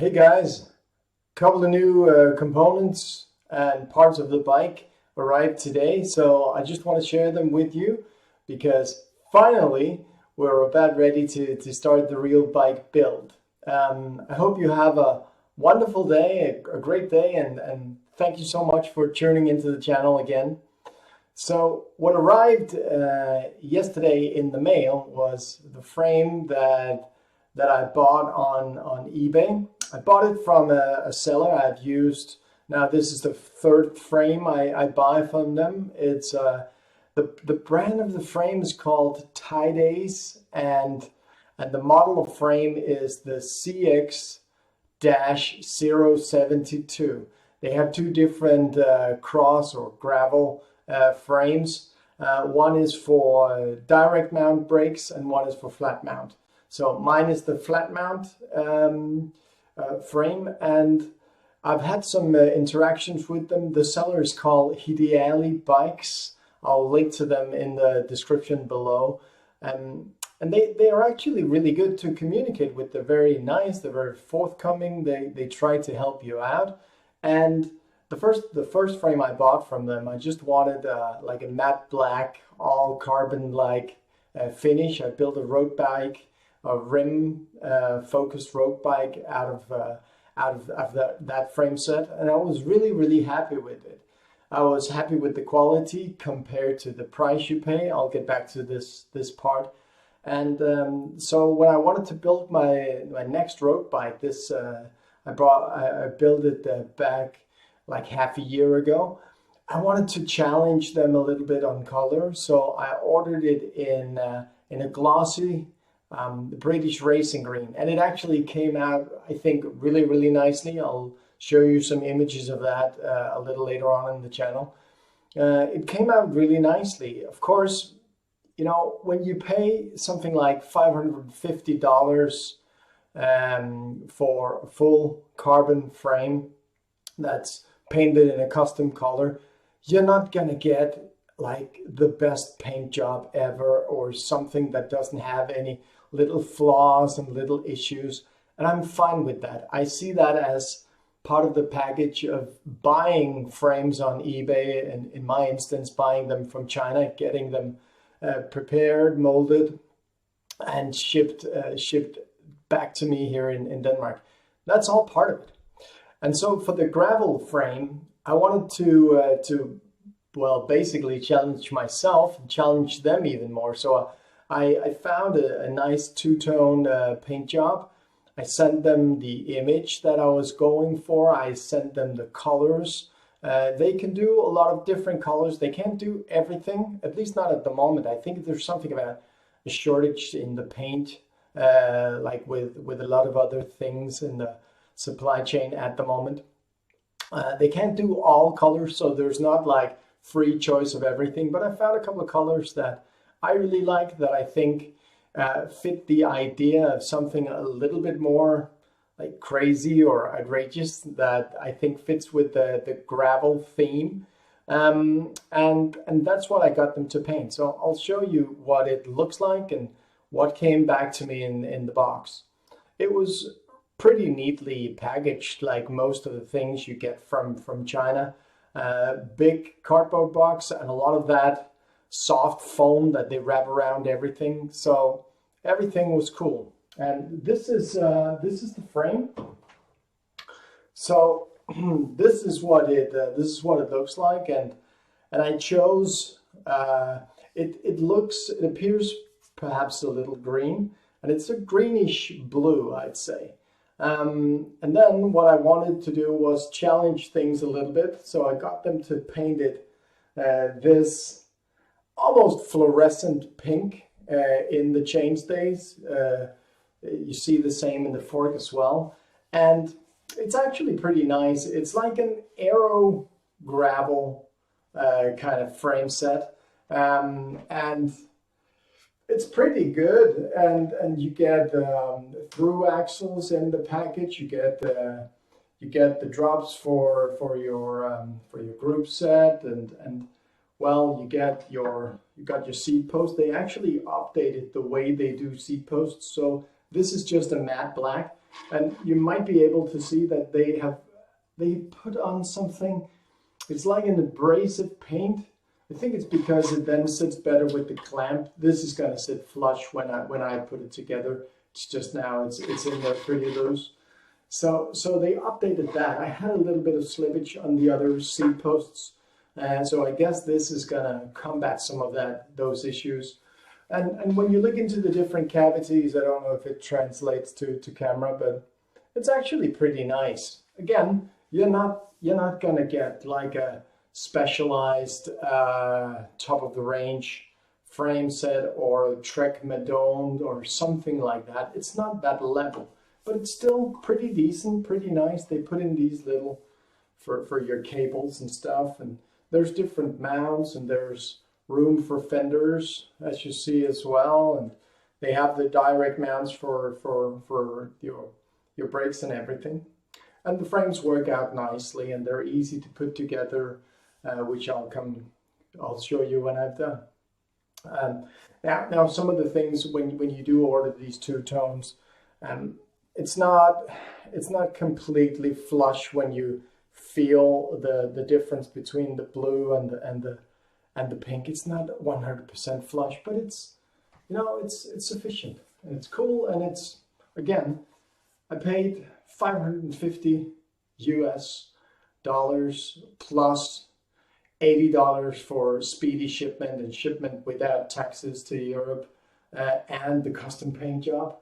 Hey guys, couple of new components and parts of the bike arrived today, so I just want to share them with you because finally we're about ready to start the real bike build. I hope you have a wonderful day, a great day, and thank you so much for tuning into the channel again. So what arrived yesterday in the mail was the frame that I bought on eBay. I bought it from a seller I've used. Now this is the third frame I buy from them. It's the brand of the frame is called Tideace, and the model of frame is the CX072. They have two different cross or gravel frames. One is for direct mount brakes and one is for flat mount. So mine is the flat mount frame, and I've had some interactions with them. The seller is called Tideace Bikes. I'll link to them in the description below. And they are actually really good to communicate with. They're very nice, they're very forthcoming, they try to help you out. And the first frame I bought from them, I just wanted like a matte black, all carbon like finish. I built a road bike, a rim focused road bike out of that frame set, and I was really happy with it. I was happy with the quality compared to the price you pay. I'll get back to this part. And so when I wanted to build my next road bike, I built it back like half a year ago. I wanted to challenge them a little bit on color, so I ordered it in a glossy British racing green, and it actually came out, I think, really nicely. I'll show you some images of that a little later on in the channel. It came out really nicely. Of course, you know, when you pay something like $550 for a full carbon frame that's painted in a custom color, you're not gonna get like the best paint job ever or something that doesn't have any little flaws and little issues, and I'm fine with that. I see that as part of the package of buying frames on eBay, and in my instance buying them from China, getting them prepared, molded, and shipped back to me here in Denmark. That's all part of it. And so for the gravel frame, I wanted to well, basically challenge myself and challenge them even more. So I found a nice two-tone paint job. I sent them the image that I was going for. I sent them the colors. They can do a lot of different colors. They can't do everything, at least not at the moment. I think there's something about a shortage in the paint, like with a lot of other things in the supply chain at the moment. They can't do all colors, so there's not like free choice of everything, but I found a couple of colors that I really like, that I think fit the idea of something a little bit more like crazy or outrageous, that I think fits with the gravel theme. And that's what I got them to paint. So I'll show you what it looks like and what came back to me in the box. It was pretty neatly packaged, like most of the things you get from China. Big cardboard box, and a lot of that soft foam that they wrap around everything. So everything was cool. And this is the frame. So this is what it looks like, and I chose it appears perhaps a little green, and it's a greenish blue, I'd say. And then what I wanted to do was challenge things a little bit, so I got them to paint it this almost fluorescent pink in the chainstays. You see the same in the fork as well, and it's actually pretty nice. It's like an aero gravel kind of frame set, and it's pretty good. And you get through axles in the package. You get the drops for your group set, and well, you got your seat post. They actually updated the way they do seat posts. So this is just a matte black. And you might be able to see that they put on something. It's like an abrasive paint. I think it's because it then sits better with the clamp. This is going to sit flush when I put it together. It's just now it's in there pretty loose. So they updated that. I had a little bit of slippage on the other seat posts, and so I guess this is going to combat some of those issues. And when you look into the different cavities, I don't know if it translates to camera, but it's actually pretty nice. Again, you're not gonna get like a specialized top of the range frame set or a Trek Madone or something like that. It's not that level, but it's still pretty decent, pretty nice. They put in these little for your cables and stuff, and there's different mounts, and there's room for fenders, as you see as well, and they have the direct mounts for your brakes and everything. And the frames work out nicely, and they're easy to put together, which I'll show you when I've done. Now some of the things when you do order these two-tones, it's not completely flush when you feel the difference between the blue and the pink. It's not 100% flush, but it's sufficient, and it's cool, and it's, again, I paid $550 US plus $80 for speedy shipment and shipment without taxes to Europe, and the custom paint job.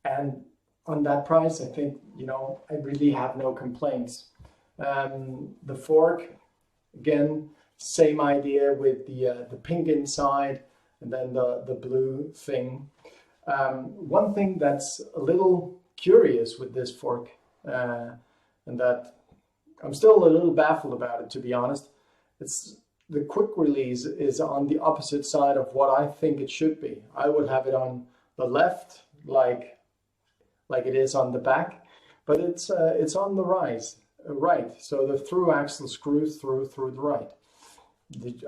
And on that price, I think, I really have no complaints. The fork, again, same idea with the pink inside and then the blue thing. One thing that's a little curious with this fork, and that I'm still a little baffled about it, to be honest, it's the quick release is on the opposite side of what I think it should be. I would have it on the left, like it is on the back, but it's on the right. So the through axle screws through the right.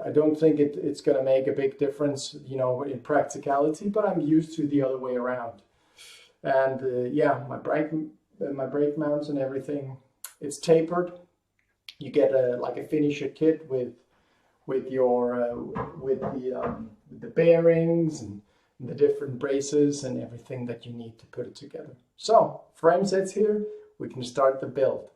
I don't think it's going to make a big difference, in practicality, but I'm used to the other way around. And yeah, my brake mounts and everything, it's tapered. You get like a finisher kit with the bearings and the different braces and everything that you need to put it together. So frame sets here, we can start the build.